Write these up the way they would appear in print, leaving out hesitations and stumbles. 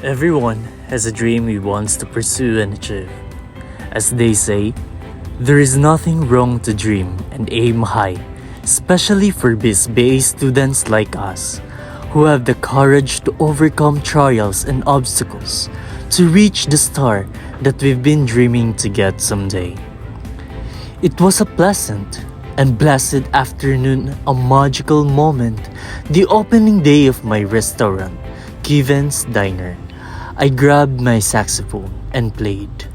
Everyone has a dream he wants to pursue and achieve. As they say, there is nothing wrong to dream and aim high, especially for BSBA students like us, who have the courage to overcome trials and obstacles to reach the star that we've been dreaming to get someday. It was a pleasant and blessed afternoon, a magical moment, the opening day of my restaurant, Kevin's Diner. I grabbed my saxophone and played.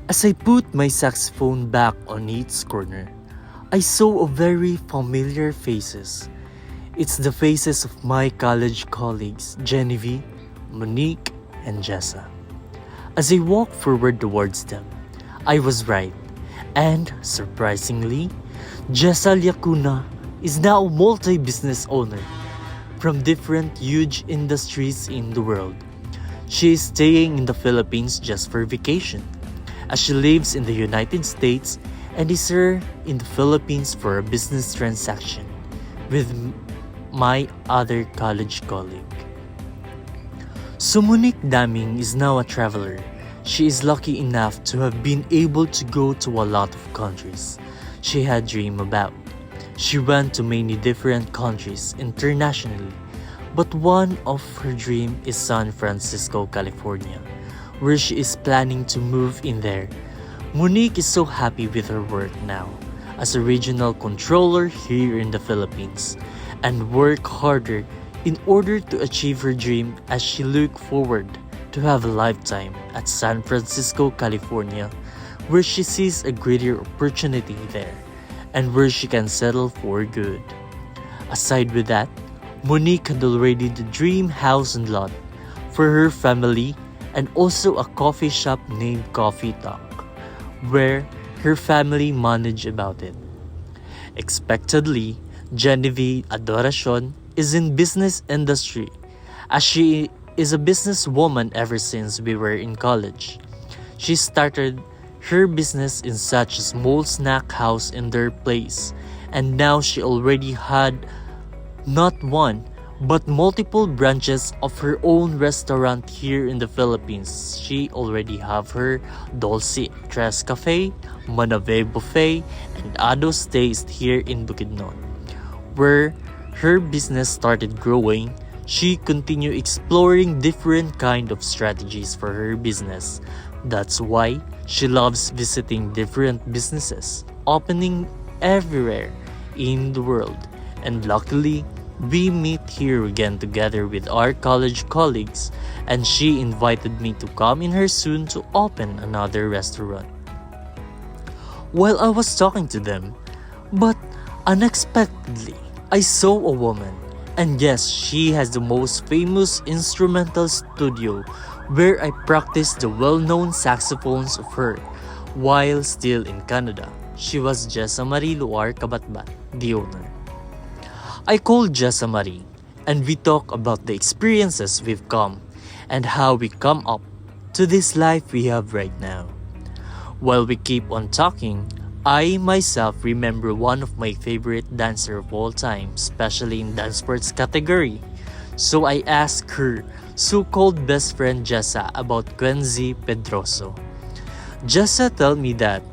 As I put my saxophone back on its corner, I saw a very familiar faces. It's the faces of my college colleagues, Genevieve, Monique, and Jessa. As I walked forward towards them, I was right. And, surprisingly, Jessa Liacuna is now a multi-business owner from different huge industries in the world. She is staying in the Philippines just for vacation, as she lives in the United States and is here in the Philippines for a business transaction with my other college colleague. So Monique Daming is now a traveler. She is lucky enough to have been able to go to a lot of countries she had dreamed about. She went to many different countries internationally, but one of her dreams is San Francisco, California, where she is planning to move in there. Monique is so happy with her work now as a regional controller here in the Philippines and work harder in order to achieve her dream as she look forward to have a lifetime at San Francisco, California, where she sees a greater opportunity there and where she can settle for good. Aside with that, Monique had already the dream house and lot for her family and also a coffee shop named Coffee Talk, where her family manage about it. Expectedly, Genevieve Adoracion is in business industry, as she is a businesswoman ever since we were in college. She started her business in such a small snack house in their place, and now she already had not one but multiple branches of her own restaurant here in the Philippines. She already have her Dulce Tres Cafe, Manave Buffet, and Ado's Taste here in Bukidnon. Where her business started growing, she continued exploring different kind of strategies for her business. That's why she loves visiting different businesses, opening everywhere in the world. And luckily, we meet here again together with our college colleagues, and she invited me to come in her soon to open another restaurant. While I was talking to them, but unexpectedly, I saw a woman, and yes, she has the most famous instrumental studio where I practiced the well-known saxophones of her while still in Canada. She was Jessa Marie Luar Kabatbat, the owner. I called Jessa Marie and we talked about the experiences we've come and how we come up to this life we have right now. While we keep on talking, I myself remember one of my favorite dancer of all time, especially in dance sports category. So I asked her so-called best friend Jessa about Gwenzy Pedroso. Jessa told me that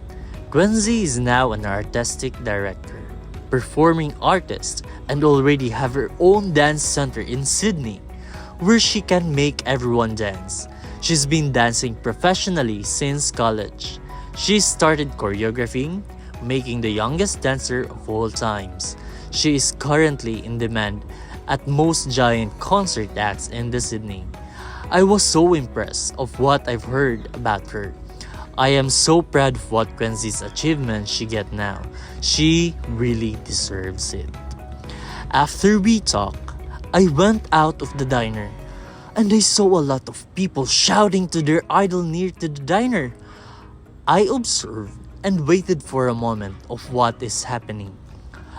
Gwenzy is now an artistic director, performing artist, and already have her own dance center in Sydney, where she can make everyone dance. She's been dancing professionally since college. She started choreographing, making the youngest dancer of all times. She is currently in demand at most giant concert acts in the Sydney. I was so impressed of what I've heard about her. I am so proud of what Gwenzy's achievement she get now. She really deserves it. After we talk, I went out of the diner. and I saw a lot of people shouting to their idol near to the diner. I observed and waited for a moment of what is happening.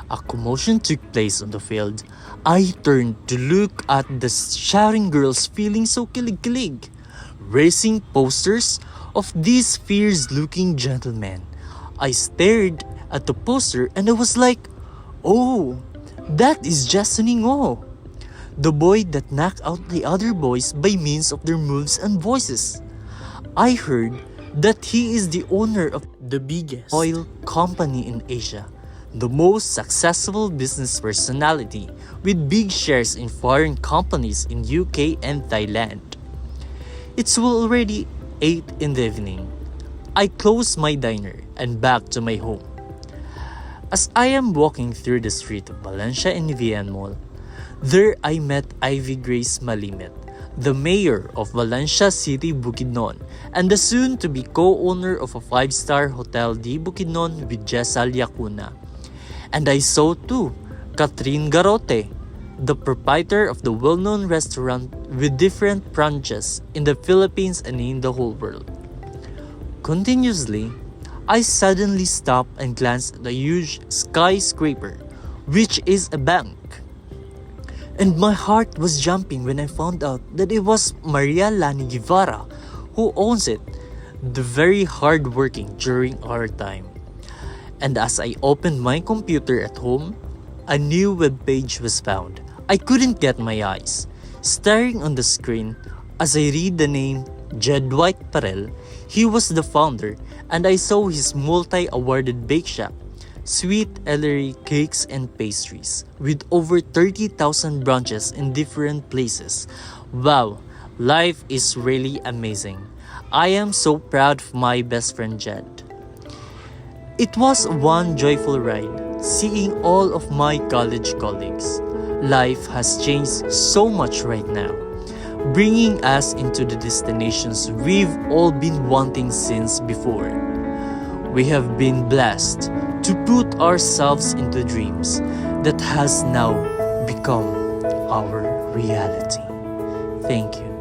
A commotion took place on the field. I turned to look at the shouting girls feeling so kilig-kilig, raising posters of these fierce-looking gentlemen. I stared at the poster and I was like, oh, that is Jestonie Nguho, the boy that knocked out the other boys by means of their moves and voices. I heard that he is the owner of the biggest oil company in Asia, the most successful business personality with big shares in foreign companies in UK and Thailand. It's already 8 in the evening. I close my diner and back to my home. As I am walking through the street of Valencia and Vian Mall, there I met Ivy Grace Malimit, the mayor of Valencia City, Bukidnon, and the soon-to-be co-owner of a 5-star Hotel di Bukidnon with Jessal Yacuna. And I saw too Catherine Garote, the proprietor of the well-known restaurant with different branches in the Philippines and in the whole world. Continuously, I suddenly stopped and glanced at the huge skyscraper, which is a bank. And my heart was jumping when I found out that it was Maria Lani Guevara who owns it, the very hardworking during our time. And as I opened my computer at home, a new web page was found. I couldn't get my eyes staring on the screen as I read the name Jed White Parel. He was the founder, and I saw his multi-awarded bake shop, Sweet Ellery Cakes and Pastries, with over 30,000 branches in different places. Wow, life is really amazing. I am so proud of my best friend Jed. It was one joyful ride, seeing all of my college colleagues. Life has changed so much right now, bringing us into the destinations we've all been wanting since before. We have been blessed to put ourselves into dreams that has now become our reality. Thank you.